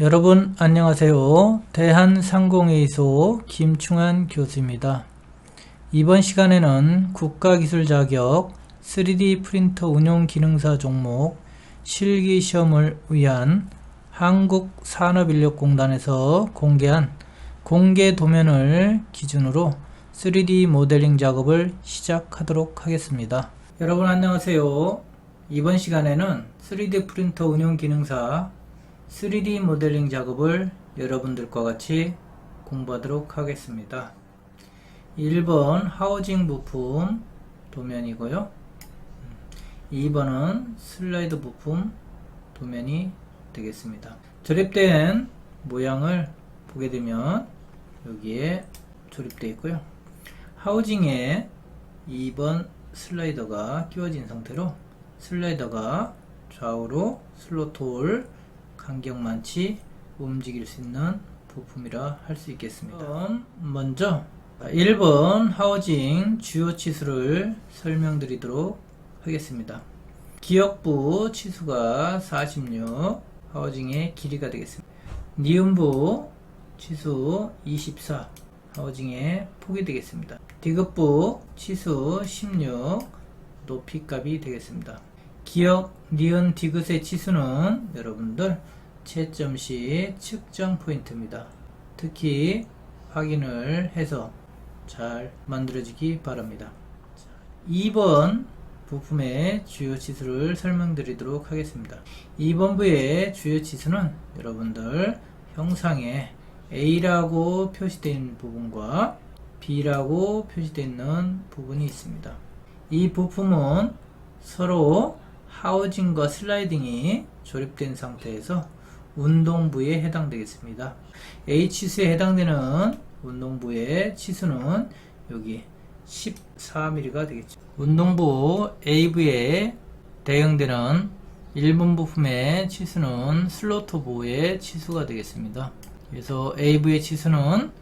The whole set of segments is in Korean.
여러분 안녕하세요. 대한상공회의소 김충환 교수입니다. 이번 시간에는 국가기술 자격 3D 프린터 운용기능사 종목 실기시험을 위한 한국산업인력공단에서 공개한 공개 도면을 기준으로 3D 모델링 작업을 시작하도록 하겠습니다. 여러분 안녕하세요. 이번 시간에는 3D 프린터 운용기능사 3D 모델링 작업을 여러분들과 같이 공부하도록 하겠습니다. 1번 하우징 부품 도면이고요. 2번은 슬라이드 부품 도면이 되겠습니다. 조립된 모양을 보게 되면 여기에 조립되어 있고요. 하우징에 2번 슬라이더가 끼워진 상태로 슬라이더가 좌우로 슬롯 홀 간격만치 움직일 수 있는 부품이라 할 수 있겠습니다. 먼저 1번 하우징 주요 치수를 설명드리도록 하겠습니다. 기역부 치수가 46, 하우징의 길이가 되겠습니다. 니은부 치수 24, 하우징의 폭이 되겠습니다. 디귿부 치수 16, 높이값이 되겠습니다. 기역, 니은, 디귿의 치수는 여러분들 채점 시 측정 포인트입니다. 특히 확인을 해서 잘 만들어지기 바랍니다. 2번 부품의 주요 치수를 설명드리도록 하겠습니다. 2번부의 주요 치수는 여러분들 형상에 A라고 표시되어 있는 부분과 B라고 표시되어 있는 부분이 있습니다. 이 부품은 서로 하우징과 슬라이딩이 조립된 상태에서 운동부에 해당되겠습니다. A 치수에 해당되는 운동부의 치수는 여기 14mm가 되겠죠. 운동부 AV에 대응되는 1번 부품의 치수는 슬로터부의 치수가 되겠습니다. 그래서 AV의 치수는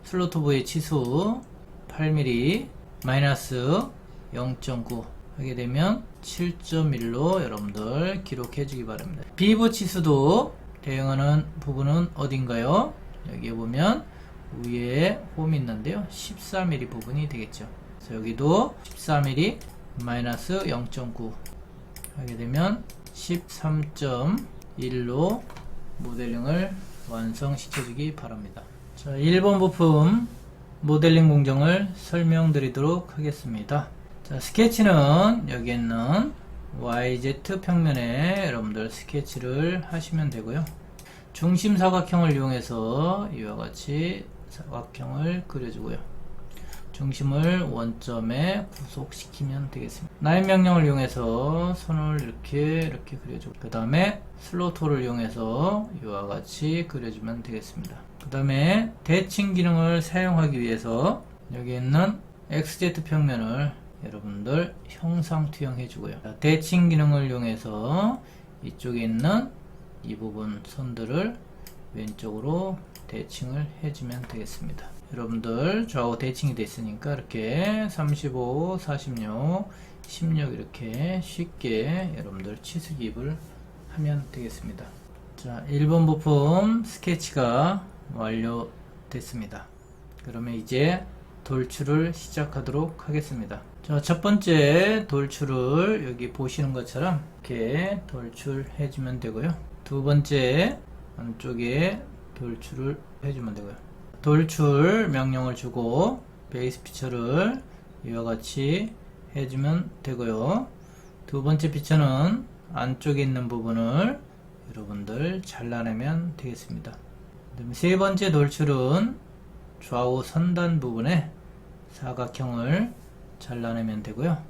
슬로터부의 치수 8mm 마이너스 0.9 하게 되면 7.1로 여러분들 기록해 주기 바랍니다. B부 치수도 대응하는 부분은 어딘가요? 여기에 보면 위에 홈이 있는데요. 14mm 부분이 되겠죠. 그래서 여기도 14mm 마이너스 0.9 하게 되면 13.1로 모델링을 완성시켜 주기 바랍니다. 자, 1번 부품 모델링 공정을 설명드리도록 하겠습니다. 자, 스케치는 여기 있는 YZ 평면에 여러분들 스케치를 하시면 되고요. 중심 사각형을 이용해서 이와 같이 사각형을 그려주고요. 중심을 원점에 구속시키면 되겠습니다. 라인 명령을 이용해서 선을 이렇게 그려주고 그 다음에 슬롯 홀을 이용해서 이와 같이 그려주면 되겠습니다. 그 다음에 대칭 기능을 사용하기 위해서 여기 있는 XZ 평면을 여러분들 형상 투영해 주고요. 대칭 기능을 이용해서 이쪽에 있는 이 부분 선들을 왼쪽으로 대칭을 해주면 되겠습니다. 여러분들 좌우 대칭이 됐으니까 이렇게 35, 46, 16 이렇게 쉽게 여러분들 치수 기입을 하면 되겠습니다. 자, 1번 부품 스케치가 완료됐습니다. 그러면 이제 돌출을 시작하도록 하겠습니다. 자, 첫 번째 돌출을 여기 보시는 것처럼 이렇게 돌출해 주면 되고요. 두 번째 안쪽에 돌출을 해주면 되고요. 돌출 명령을 주고 베이스 피처를 이와 같이 해주면 되고요. 두 번째 피처는 안쪽에 있는 부분을 여러분들 잘라내면 되겠습니다. 세 번째 돌출은 좌우 선단 부분에 사각형을 잘라내면 되고요.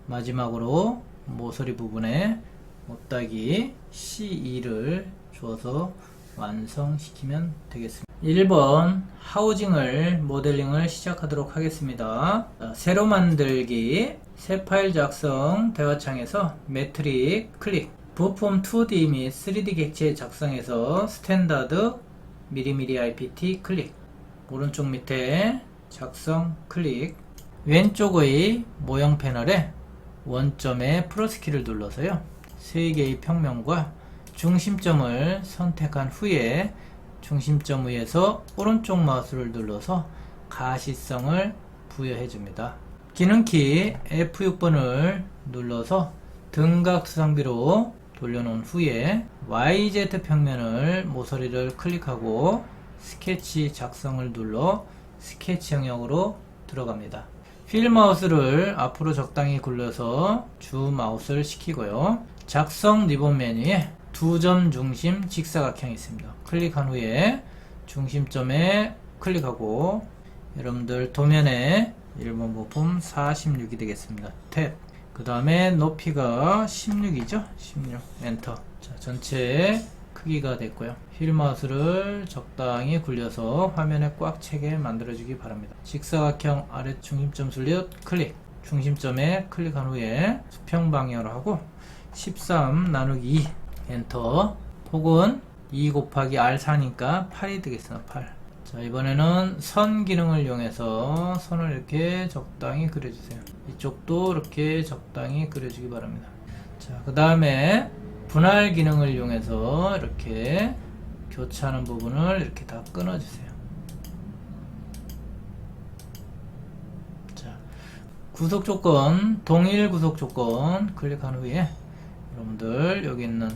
마지막으로 모서리 부분에 못따기 C2를 주어서 완성시키면 되겠습니다. 1번 하우징을 모델링을 시작하도록 하겠습니다. 새로 만들기 새 파일 작성 대화창에서 매트릭 클릭 부품 2D 및 3D 객체 작성에서 스탠다드 미리미리 IPT 클릭 오른쪽 밑에 작성 클릭 왼쪽의 모형 패널에 원점에 플러스 키를 눌러서요. 3개의 평면과 중심점을 선택한 후에 중심점 위에서 오른쪽 마우스를 눌러서 가시성을 부여해 줍니다. 기능키 F6번을 눌러서 등각 수상비로 돌려놓은 후에 YZ 평면을 모서리를 클릭하고 스케치 작성을 눌러 스케치 영역으로 들어갑니다. 휠 마우스를 앞으로 적당히 굴려서 주 마우스를 시키고요. 작성 리본 메뉴에 두 점 중심 직사각형이 있습니다. 클릭한 후에 중심점에 클릭하고 여러분들 도면에 1번 부품 46이 되겠습니다. 탭. 그 다음에 높이가 16이죠? 16. 엔터. 자, 전체 크기가 됐고요. 휠 마우스를 적당히 굴려서 화면에 꽉 차게 만들어주기 바랍니다. 직사각형 아래 중심점 슬롯 클릭. 중심점에 클릭한 후에 수평 방향으로 하고 13 나누기 2 엔터. 폭은 2 곱하기 R4니까 8이 되겠습니다. 8. 자, 이번에는 선 기능을 이용해서 선을 이렇게 적당히 그려주세요. 이쪽도 이렇게 적당히 그려주기 바랍니다. 자, 그 다음에 분할 기능을 이용해서 이렇게 교차하는 부분을 이렇게 다 끊어주세요. 자, 구속 조건, 동일 구속 조건 클릭한 후에 여러분들 여기 있는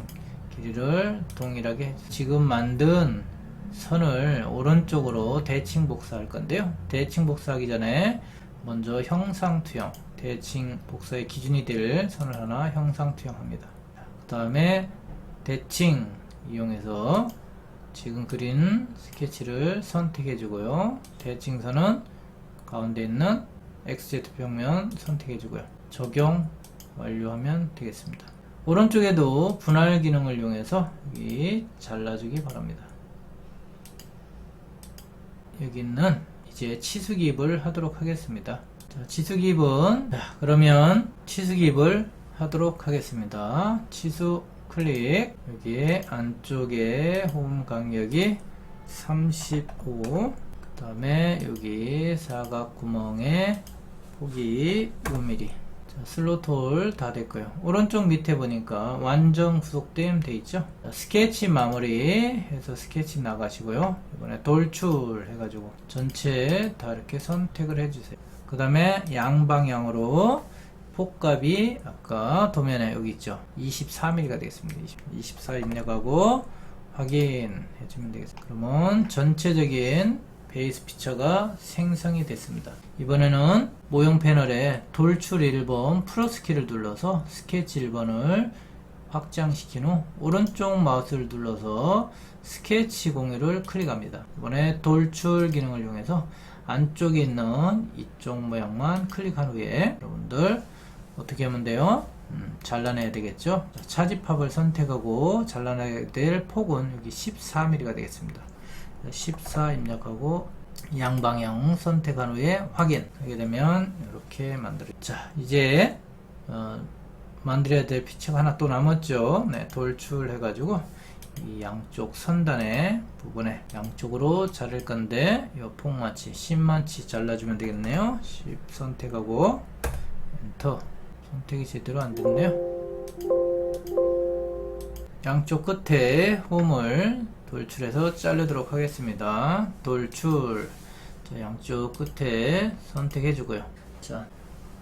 길이를 동일하게 지금 만든 선을 오른쪽으로 대칭 복사할 건데요. 대칭 복사하기 전에 먼저 형상투영, 대칭 복사의 기준이 될 선을 하나 형상투영합니다. 그 다음에 대칭 이용해서 지금 그린 스케치를 선택해 주고요. 대칭선은 가운데 있는 XZ평면 선택해 주고요. 적용 완료하면 되겠습니다. 오른쪽에도 분할 기능을 이용해서 여기 잘라주기 바랍니다. 여기 있는 이제 치수기입을 하도록 하겠습니다. 자, 치수기입은 그러면 치수기입을 하도록 하겠습니다. 치수 클릭. 여기에 안쪽에 홈 간격이 35. 그 다음에 여기 사각 구멍의 폭이 5mm. 자, 슬롯 홀 다 됐고요. 오른쪽 밑에 보니까 완전 구속됨 돼 있죠. 자, 스케치 마무리 해서 스케치 나가시고요. 이번에 돌출 해가지고 전체 다 이렇게 선택을 해주세요. 그 다음에 양방향으로 폭값이 아까 도면에 여기 있죠. 24mm가 되겠습니다. 24 입력하고 확인해 주면 되겠습니다. 그러면 전체적인 베이스 피처가 생성이 됐습니다. 이번에는 모형 패널에 돌출 1번 플러스 키를 눌러서 스케치 1번을 확장시킨 후 오른쪽 마우스를 눌러서 스케치 공유를 클릭합니다. 이번에 돌출 기능을 이용해서 안쪽에 있는 이쪽 모양만 클릭한 후에 여러분들 어떻게 하면 돼요? 잘라내야 되겠죠? 차지팝을 선택하고 잘라내야 될 폭은 여기 14mm가 되겠습니다. 14 입력하고 양방향 선택한 후에 확인 하게 되면 이렇게 자, 이제 만들어야 될 피처가 하나 또 남았죠. 네, 돌출해 가지고 이 양쪽 선단의 부분에 양쪽으로 자를 건데 이 폭마치 10만치 잘라주면 되겠네요. 10 선택하고 엔터. 선택이 제대로 안 됐네요. 양쪽 끝에 홈을 돌출해서 자르도록 하겠습니다. 돌출. 자, 양쪽 끝에 선택해 주고요. 자,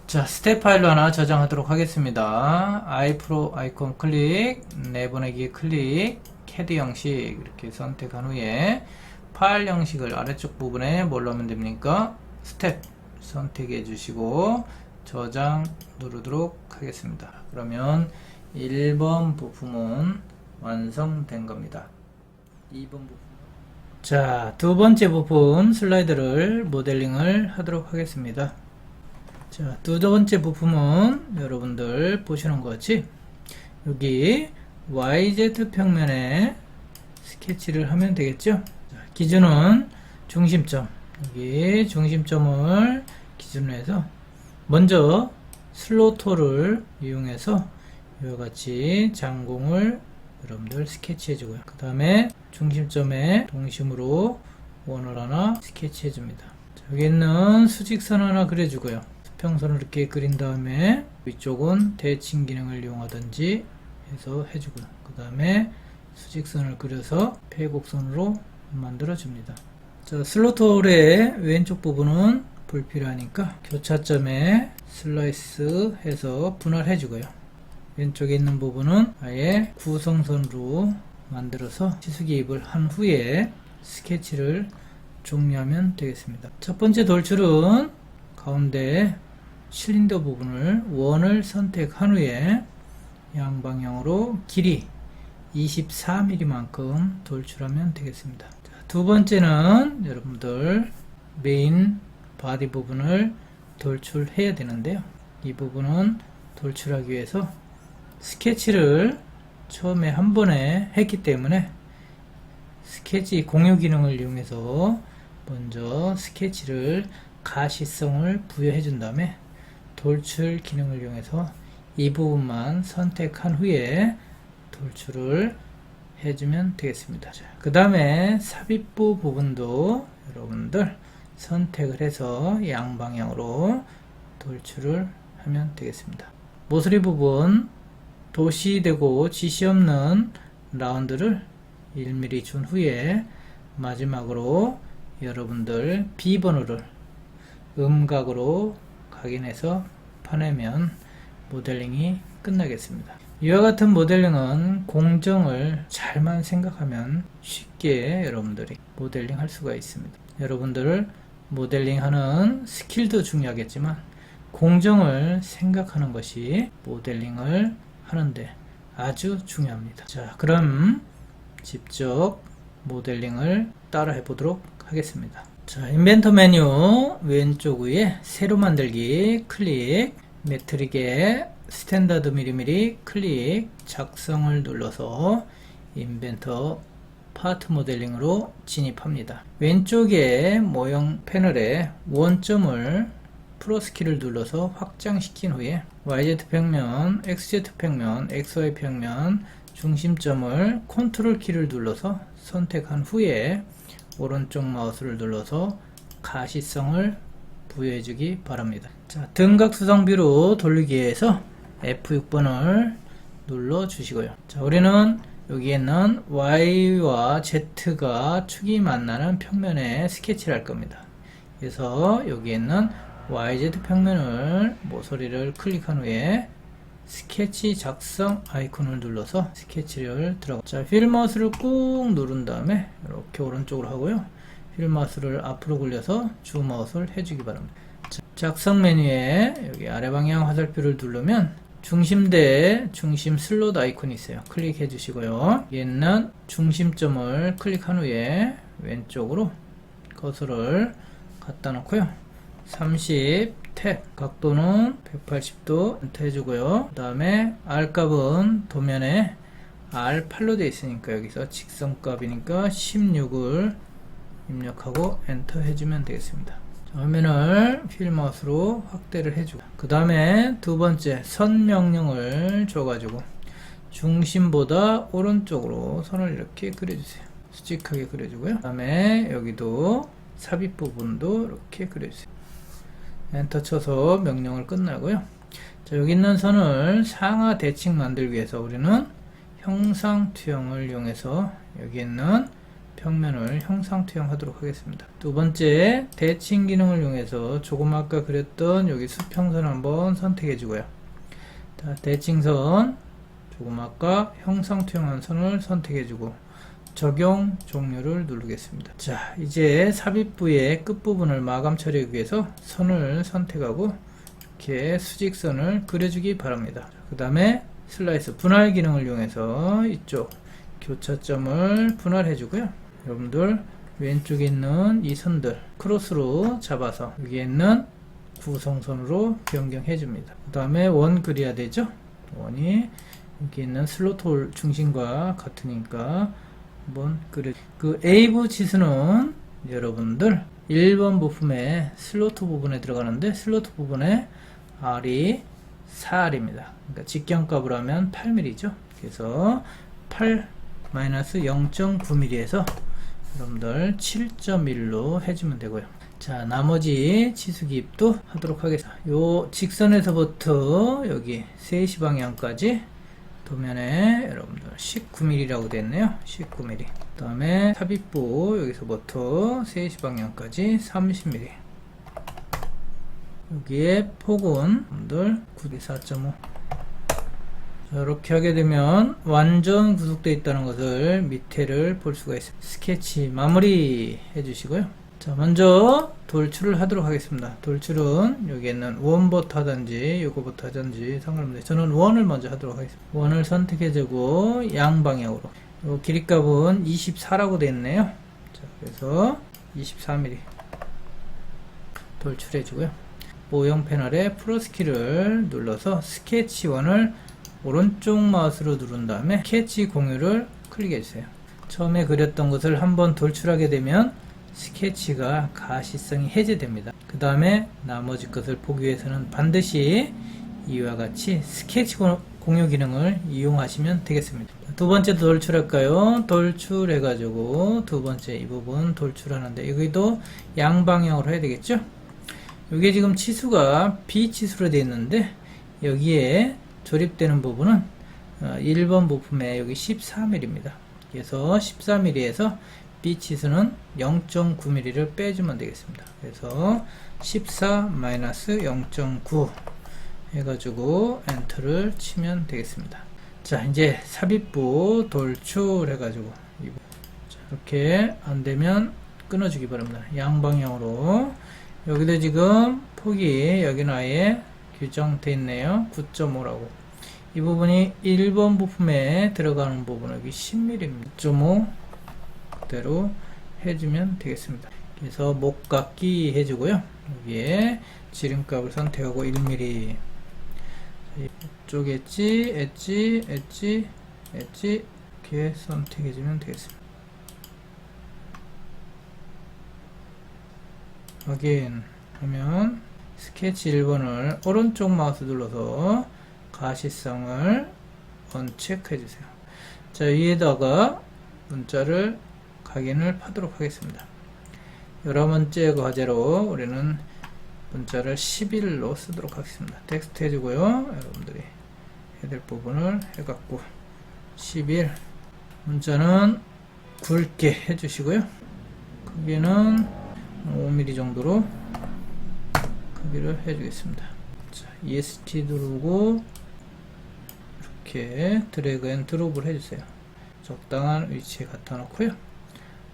스텝 파일로 하나 저장하도록 하겠습니다. iPro 아이콘 클릭, 내보내기 클릭, CAD 형식 이렇게 선택한 후에 파일 형식을 아래쪽 부분에 뭘로 하면 됩니까? 스텝 선택해 주시고 저장 누르도록 하겠습니다. 그러면 1번 부품은 완성된 겁니다. 2번 부품. 자, 두 번째 부품 슬라이드를 모델링을 하도록 하겠습니다. 자, 두 번째 부품은 여러분들 보시는 것 같이 여기 YZ 평면에 스케치를 하면 되겠죠. 자, 기준은 중심점. 여기 중심점을 기준으로 해서 먼저 슬로토를 이용해서 이와 같이 장공을 여러분들 스케치 해주고요. 그 다음에 중심점에 동심으로 원을 하나 스케치 해줍니다. 여기 있는 수직선 하나 그려주고요. 수평선을 이렇게 그린 다음에 위쪽은 대칭 기능을 이용하든지 해서 해주고요. 그 다음에 수직선을 그려서 폐곡선으로 만들어 줍니다. 자, 슬로트 홀의 왼쪽 부분은 불필요하니까 교차점에 슬라이스 해서 분할해 주고요. 왼쪽에 있는 부분은 아예 구성선으로 만들어서 치수기입을 한 후에 스케치를 종료하면 되겠습니다. 첫 번째 돌출은 가운데 실린더 부분을 원을 선택한 후에 양방향으로 길이 24mm만큼 돌출하면 되겠습니다. 자, 두 번째는 여러분들 메인 바디 부분을 돌출해야 되는데요. 이 부분은 돌출하기 위해서 스케치를 처음에 한 번에 했기 때문에 스케치 공유 기능을 이용해서 먼저 스케치를 가시성을 부여해 준 다음에 돌출 기능을 이용해서 이 부분만 선택한 후에 돌출을 해주면 되겠습니다. 그 다음에 삽입부 부분도 여러분들 선택을 해서 양방향으로 돌출을 하면 되겠습니다. 모서리 부분 도시되고 지시 없는 라운드를 1mm 준 후에 마지막으로 여러분들 B번호를 음각으로 각인해서 파내면 모델링이 끝나겠습니다. 이와 같은 모델링은 공정을 잘만 생각하면 쉽게 여러분들이 모델링 할 수가 있습니다. 여러분들 모델링 하는 스킬도 중요하겠지만 공정을 생각하는 것이 모델링을 하는데 아주 중요합니다. 자, 그럼 직접 모델링을 따라 해보도록 하겠습니다. 자, 인벤터 메뉴 왼쪽 위에 새로 만들기 클릭, 매트릭에 스탠다드 미리미리 클릭, 작성을 눌러서 인벤터 파트 모델링으로 진입합니다. 왼쪽에 모형 패널에 원점을 플러스 키를 눌러서 확장시킨 후에 YZ 평면, XZ 평면, XY 평면 중심점을 컨트롤 키를 눌러서 선택한 후에 오른쪽 마우스를 눌러서 가시성을 부여해 주기 바랍니다. 자, 등각 수성비로 돌리기 위해서 F6번을 눌러 주시고요. 자, 우리는 여기에는 Y와 Z가 축이 만나는 평면에 스케치를 할 겁니다. 그래서 여기에는 YZ 평면을 모서리를 클릭한 후에 스케치 작성 아이콘을 눌러서 스케치를 들어가. 자, 휠 마우스를 꾹 누른 다음에 이렇게 오른쪽으로 하고요. 휠 마우스를 앞으로 굴려서 주 마우스를 해주기 바랍니다. 자, 작성 메뉴에 여기 아래 방향 화살표를 누르면 중심대 중심 슬롯 아이콘이 있어요. 클릭해 주시고요. 얘는 중심점을 클릭한 후에 왼쪽으로 커서를 갖다 놓고요. 30 탭 각도는 180도 해주고요. 그 다음에 R값은 도면에 R8로 되어 있으니까 여기서 직선값이니까 16을 입력하고 엔터 해주면 되겠습니다. 화면을 휠 마우스로 확대를 해주고 그 다음에 두 번째 선 명령을 줘가지고 중심보다 오른쪽으로 선을 이렇게 그려주세요. 수직하게 그려주고요. 그 다음에 여기도 삽입 부분도 이렇게 그려주세요. 엔터 쳐서 명령을 끝나고요. 자, 여기 있는 선을 상하 대칭 만들기 위해서 우리는 형상 투영을 이용해서 여기 있는 평면을 형상 투영하도록 하겠습니다. 두 번째 대칭 기능을 이용해서 조금 아까 그렸던 여기 수평선 한번 선택해 주고요. 자, 대칭선 조금 아까 형상 투영한 선을 선택해 주고 적용 종료를 누르겠습니다. 자, 이제 삽입부의 끝부분을 마감 처리하기 위해서 선을 선택하고 이렇게 수직선을 그려주기 바랍니다. 그 다음에 슬라이스 분할 기능을 이용해서 이쪽 교차점을 분할해 주고요. 여러분들 왼쪽에 있는 이 선들 크로스로 잡아서 여기에 있는 구성선으로 변경해 줍니다. 그 다음에 원 그려야 되죠. 원이 여기 있는 슬로트 홀 중심과 같으니까 한번 그려. 그 A부 치수는 여러분들 1번 부품의 슬로트 부분에 들어가는데 슬로트 부분에 R이 4R입니다. 그러니까 직경값으로 하면 8mm죠. 그래서 8-0.9mm에서 여러분들 7.1로 해주면 되고요. 자, 나머지 치수기입도 하도록 하겠습니다. 요 직선에서부터 여기 3시 방향까지 도면에 여러분들 19mm라고 되어 있네요. 19mm. 그 다음에 삽입부 여기서부터 3시 방향까지 30mm. 여기에 폭은 여러분들 9.4.5. 이렇게 하게 되면 완전 구속되어 있다는 것을 밑에를 볼 수가 있습니다. 스케치 마무리 해주시고요. 자, 먼저 돌출을 하도록 하겠습니다. 돌출은 여기에는 원부터 하든지 요거부터 하든지 상관없는데 저는 원을 먼저 하도록 하겠습니다. 원을 선택해주고 양방향으로 요 길이값은 24라고 되어 있네요. 자, 그래서 24mm 돌출해주고요. 모형 패널에 플러스 키를 눌러서 스케치 원을 오른쪽 마우스로 누른 다음에 스케치 공유를 클릭해주세요. 처음에 그렸던 것을 한번 돌출하게 되면 스케치가 가시성이 해제됩니다. 그 다음에 나머지 것을 보기 위해서는 반드시 이와 같이 스케치 공유 기능을 이용하시면 되겠습니다. 두 번째 돌출할까요? 돌출해가지고 두 번째 이 부분 돌출하는데 여기도 양방향으로 해야 되겠죠? 이게 지금 치수가 B 치수로 되어 있는데 여기에 조립되는 부분은 1번 부품에 여기 14mm입니다. 그래서 14mm에서 B 치수는 0.9mm를 빼주면 되겠습니다. 그래서 14-0.9 해가지고 엔터를 치면 되겠습니다. 자, 이제 삽입부 돌출해가지고 이렇게 안되면 끊어주기 바랍니다. 양방향으로. 여기도 지금 폭이 여기는 아예 규정되어 있네요. 9.5라고. 이 부분이 1번 부품에 들어가는 부분 여기 10mm입니다. 9.5 그대로 해주면 되겠습니다. 그래서 목깎기 해주고요. 여기에 지름값을 선택하고 1mm. 이쪽 엣지 이렇게 선택해주면 되겠습니다. 확인 하면 스케치 1번을 오른쪽 마우스 눌러서 가시성을 언체크 해주세요. 자, 위에다가 문자를 각인을 파도록 하겠습니다. 11번째 과제로 우리는 문자를 11로 쓰도록 하겠습니다. 텍스트 해주고요. 여러분들이 해야 될 부분을 해갖고 11 문자는 굵게 해주시고요. 크기는 5mm 정도로 크기를 해주겠습니다. 자, ESC 누르고 이렇게 드래그 앤 드롭을 해주세요. 적당한 위치에 갖다 놓고요.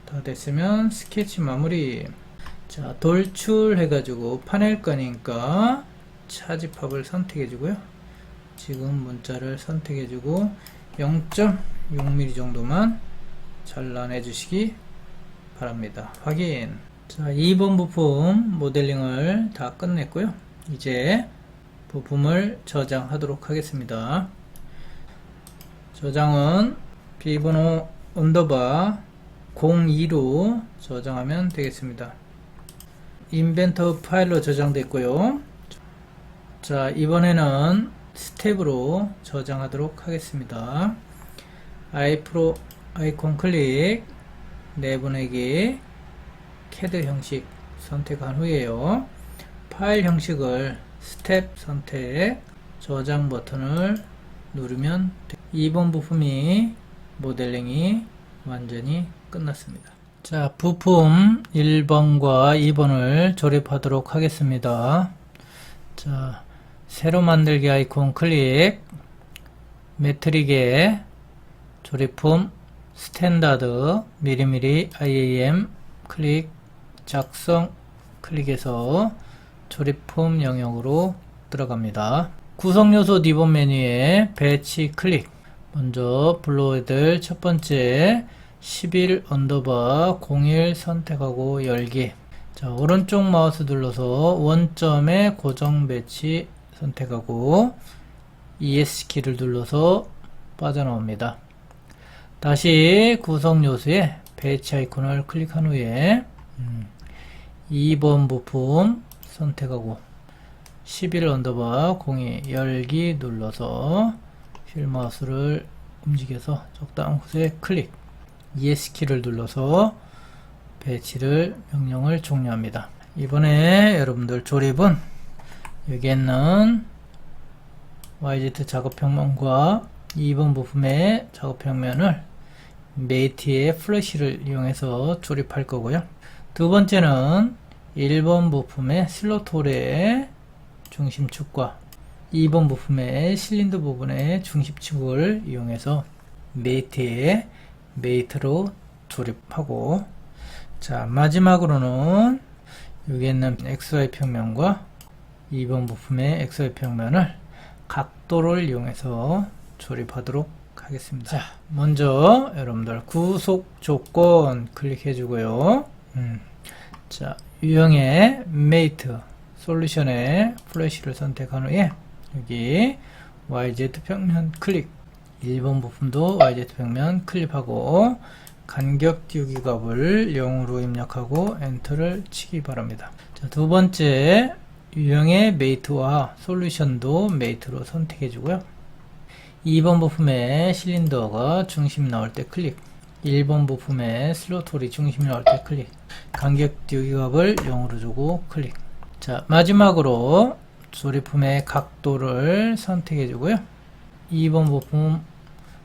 다 됐으면 스케치 마무리. 자, 돌출 해가지고 파낼 거니까 차집합을 선택해주고요. 지금 문자를 선택해주고 0.6mm 정도만 잘라내 주시기 바랍니다. 확인. 자, 2번 부품 모델링을 다 끝냈고요. 이제 부품을 저장하도록 하겠습니다. 저장은 비번호 언더바 02로 저장하면 되겠습니다. 인벤터 파일로 저장됐고요. 자, 이번에는 스텝으로 저장하도록 하겠습니다. 아이프로 아이콘 클릭, 내보내기, CAD 형식 선택한 후에요. 파일 형식을 스텝 선택, 저장 버튼을 누르면 2번 부품이 모델링이 완전히 끝났습니다. 자, 부품 1번과 2번을 조립하도록 하겠습니다. 자, 새로 만들기 아이콘 클릭, 매트릭에 조립품 스탠다드 미리미리 IAM 클릭, 작성 클릭해서 조립품 영역으로 들어갑니다. 구성요소 D번 메뉴에 배치 클릭. 먼저 불러야 첫 번째 11 언더바 01 선택하고 열기. 자, 오른쪽 마우스 눌러서 원점에 고정 배치 선택하고 ES 키를 눌러서 빠져나옵니다. 다시 구성 요소에 배치 아이콘을 클릭한 후에 2번 부품 선택하고 11 언더바 02 열기 눌러서 휠 마우스를 움직여서 적당한 곳에 클릭, ES 키를 눌러서 배치를 명령을 종료합니다. 이번에 여러분들 조립은 여기에는 YZ 작업평면과 2번 부품의 작업 평면을 메이트의 플래시를 이용해서 조립할 거고요. 두 번째는 1번 부품의 슬롯홀의 중심축과 2번 부품의 실린더 부분의 중심축을 이용해서 메이트로 조립하고, 자 마지막으로는 여기 있는 XY 평면과 2번 부품의 XY 평면을 각도를 이용해서 조립하도록 하겠습니다. 자, 먼저 여러분들 구속 조건 클릭해 주고요. 자, 유형의 메이트 솔루션의 플래시를 선택한 후에 여기 YZ 평면 클릭, 1번 부품도 YZ 평면 클릭하고 간격 띄우기 값을 0으로 입력하고 엔터를 치기 바랍니다. 자, 두 번째 유형의 메이트와 솔루션도 메이트로 선택해 주고요. 2번 부품의 실린더가 중심 나올 때 클릭, 1번 부품의 슬롯홀이 중심 나올 때 클릭, 간격 띄우기 값을 0으로 주고 클릭. 자, 마지막으로 조립품의 각도를 선택해 주고요. 2번 부품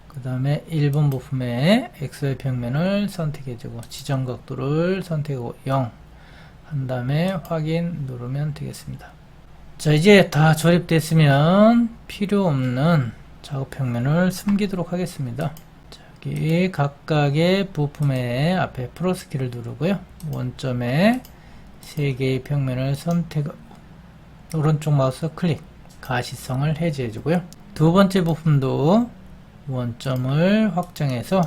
그 다음에 1번 부품의 XY 평면을 선택해 주고 지정 각도를 선택하고 0 한 다음에 확인 누르면 되겠습니다. 자, 이제 다 조립됐으면 필요 없는 작업 평면을 숨기도록 하겠습니다. 자, 여기 각각의 부품의 앞에 플러스 키를 누르고요. 원점에 3개의 평면을 선택하고 오른쪽 마우스 클릭, 가시성을 해제해 주고요. 두 번째 부품도 원점을 확정해서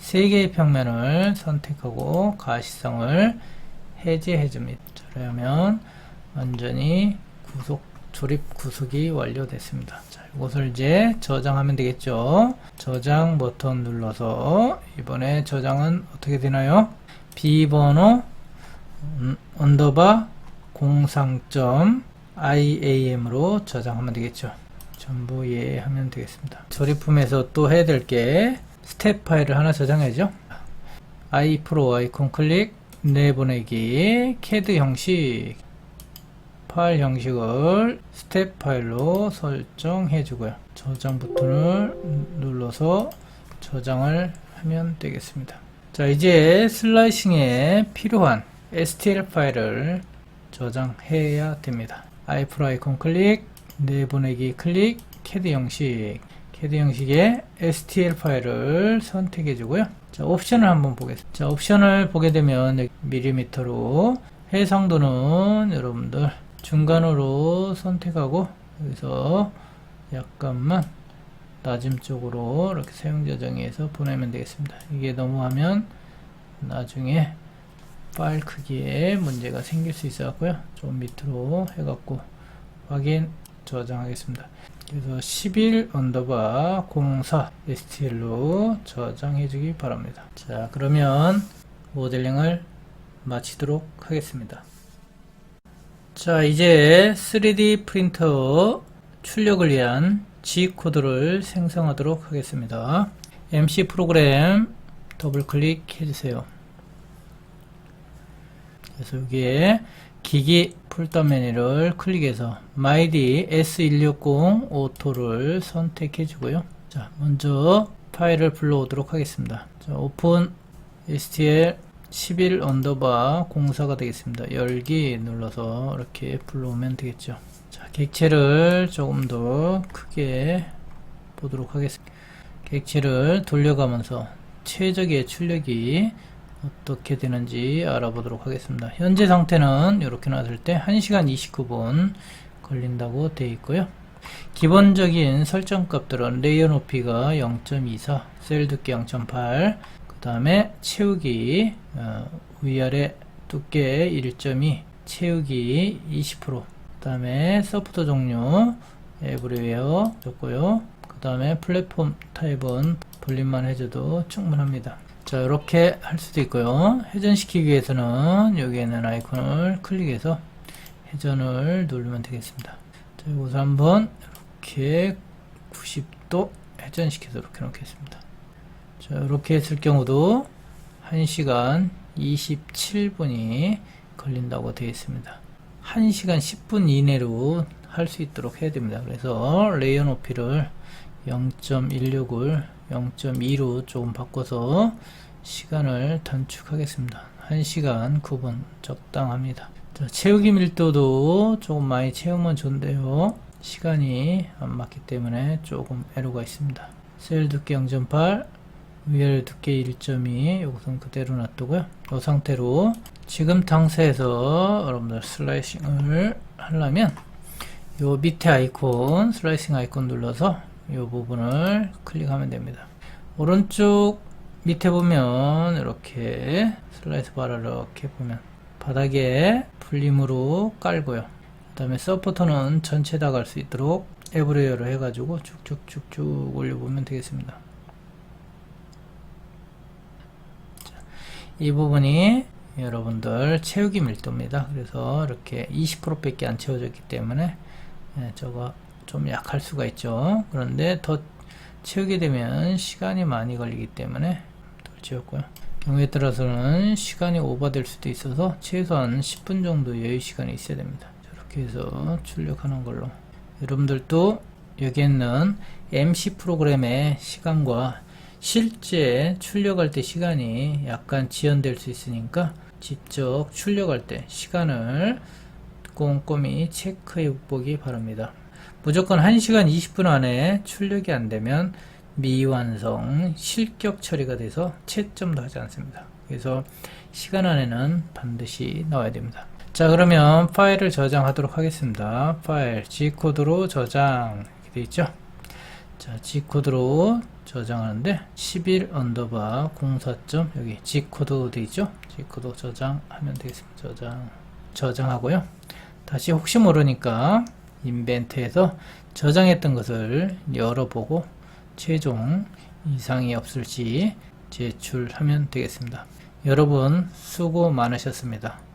3개의 평면을 선택하고 가시성을 해제해 줍니다. 그러면 완전히 조립 구속이 완료됐습니다. 자, 이것을 이제 저장하면 되겠죠. 저장 버튼 눌러서 이번에 저장은 어떻게 되나요? 비번호 언더바 공상점 IAM으로 저장하면 되겠죠. 전부 이해하면 되겠습니다. 조립품에서 또 해야 될 게 스텝 파일을 하나 저장해야죠. iPro 아이콘 클릭, 내보내기, CAD 형식, 파일 형식을 스텝 파일로 설정해 주고요. 저장 버튼을 눌러서 저장을 하면 되겠습니다. 자, 이제 슬라이싱에 필요한 STL 파일을 저장해야 됩니다. iPro 아이콘 클릭, 내보내기 클릭, CAD 형식, CAD 형식의 STL 파일을 선택해 주고요. 자, 옵션을 한번 보겠습니다. 자, 옵션을 보게 되면 밀리미터로, 해상도는 여러분들 중간으로 선택하고 여기서 약간만 낮은 쪽으로 이렇게 사용자 정의해서 보내면 되겠습니다. 이게 너무하면 나중에 파일 크기에 문제가 생길 수 있어갖고요. 좀 밑으로 해갖고 확인 저장하겠습니다. 그래서 11 언더바 04 STL로 저장해 주기 바랍니다. 자, 그러면 모델링을 마치도록 하겠습니다. 자, 이제 3D 프린터 출력을 위한 G 코드를 생성하도록 하겠습니다. MC 프로그램 더블 클릭해 주세요. 그래서 여기에 기기 풀다운 메뉴를 클릭해서 MyD S160 오토를 선택해 주고요. 자, 먼저 파일을 불러오도록 하겠습니다. 자, 오픈 STL 11 언더바 04가 되겠습니다. 열기 눌러서 이렇게 불러오면 되겠죠. 자, 객체를 조금 더 크게 보도록 하겠습니다. 객체를 돌려가면서 최적의 출력이 어떻게 되는지 알아보도록 하겠습니다. 현재 상태는 이렇게 놨을 때 1시간 29분 걸린다고 되어 있고요. 기본적인 설정 값들은 레이어 높이가 0.24, 셀 두께 0.8, 그 다음에 채우기 위아래 두께 1.2, 채우기 20%, 그 다음에 소프트 종류 에브리웨어 줬고요. 그 다음에 플랫폼 타입은 볼륨만 해줘도 충분합니다. 자, 이렇게 할 수도 있고요. 회전시키기 위해서는 여기에 있는 아이콘을 클릭해서 회전을 누르면 되겠습니다. 자, 이것을 한번 이렇게 90도 회전시켜서 이렇게 놓겠습니다. 자, 이렇게 했을 경우도 1시간 27분이 걸린다고 되어 있습니다. 1시간 10분 이내로 할 수 있도록 해야 됩니다. 그래서 레이어 높이를 0.16을 0.2로 조금 바꿔서 시간을 단축하겠습니다. 1시간 9분 적당합니다. 자, 채우기 밀도도 조금 많이 채우면 좋은데요. 시간이 안 맞기 때문에 조금 애로가 있습니다. 셀 두께 0.8, 위열 두께 1.2, 요것은 그대로 놔두고요. 이 상태로 지금 상태에서 여러분들 슬라이싱을 하려면 요 밑에 아이콘, 슬라이싱 아이콘 눌러서 요 부분을 클릭하면 됩니다. 오른쪽 밑에 보면 이렇게 슬라이스 바를 이렇게 보면 바닥에 풀림으로 깔고요. 그 다음에 서포터는 전체 다 갈 수 있도록 에브리어로 해가지고 쭉쭉쭉쭉 올려보면 되겠습니다. 자, 이 부분이 여러분들 채우기 밀도입니다. 그래서 이렇게 20% 밖에 안 채워졌기 때문에 저거 좀 약할 수가 있죠. 그런데 더 채우게 되면 시간이 많이 걸리기 때문에 덜 채웠고요. 경우에 따라서는 시간이 오버될 수도 있어서 최소한 10분 정도 여유 시간이 있어야 됩니다. 이렇게 해서 출력하는 걸로. 여러분들도 여기 있는 MC 프로그램의 시간과 실제 출력할 때 시간이 약간 지연될 수 있으니까 직접 출력할 때 시간을 꼼꼼히 체크해 보기 바랍니다. 무조건 1시간 20분 안에 출력이 안 되면 미완성 실격 처리가 돼서 채점도 하지 않습니다. 그래서 시간 안에는 반드시 나와야 됩니다. 자, 그러면 파일을 저장하도록 하겠습니다. 파일 G코드로 저장 이렇게 되어 있죠. 자, G코드로 저장하는데 11 언더바 04점 여기 G코드 되어 있죠. G코드 저장하면 되겠습니다. 저장하고요. 다시 혹시 모르니까 인벤트에서 저장했던 것을 열어보고 최종 이상이 없을지 제출하면 되겠습니다. 여러분 수고 많으셨습니다.